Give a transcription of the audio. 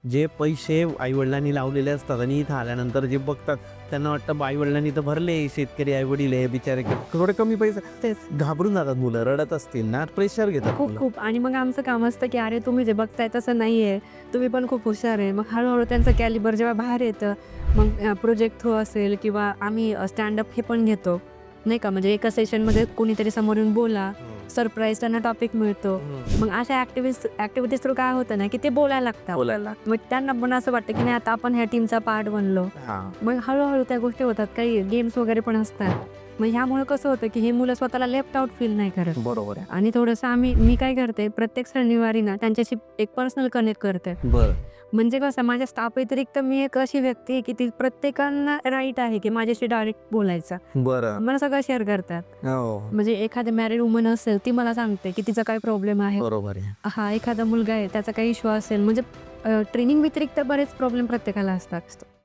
जे पैसे आईवडिलांनी लावलेले असतात आणि इथं आल्यानंतर जे बघतात त्यांना वाटतं आईवडिलांनी तर भरले, शेतकरी आईवडील आहे बिचारे, थोडे कमी पैसे, तेच घाबरून जातात मुलं, रडत असतील ना, प्रेशर घेतात खूप मुलं. खूप. आणि मग आमचं काम असतं की अरे तुम्ही जे बघताय तसं नाही आहे, तुम्ही पण खूप हुशार आहे. मग हळूहळू त्यांचं कॅलिबर जेव्हा बाहेर येतं, मग प्रोजेक्ट थ्रू असेल किंवा आम्ही स्टँडअप हे पण घेतो नाही का, म्हणजे एका सेशनमध्ये कोणीतरी समोर येऊन बोला, सरप्राईज त्यांना टॉपिक मिळतो. मग अशा ॲक्टिव्हिटीज थ्रू काय होतं ना की ते बोलायला लागतात, बोलायला. मग त्यांना पण असं वाटतं की नाही आता आपण ह्या टीमचा पार्ट बनलो. मग हळूहळू त्या गोष्टी होतात, काही गेम्स वगैरे पण असतात. मग ह्यामुळे कसं होतं की हे मुलं स्वतःला लेफ्ट आउट फील नाही करत. बरोबर आहे. आणि थोडंसं मी काय करते, प्रत्येक शनिवारी ना त्यांच्याशी एक पर्सनल कनेक्ट करते. बरं. म्हणजे कसं माझ्या स्टाफ व्यतिरिक्त मी एक अशी व्यक्ती आहे की ती प्रत्येकांना राईट आहे की माझ्याशी डायरेक्ट बोलायचं. बरं. मला सगळं शेअर करतात. हो. म्हणजे एखादी मॅरिड वुमन असेल ती मला सांगते की तिचा काय प्रॉब्लेम आहे. बरोबर आहे. हा एखादा मुलगा आहे त्याचा काही इश्यू असेल, म्हणजे ट्रेनिंग व्यतिरिक्त बरेच प्रॉब्लेम प्रत्येकाला असतात.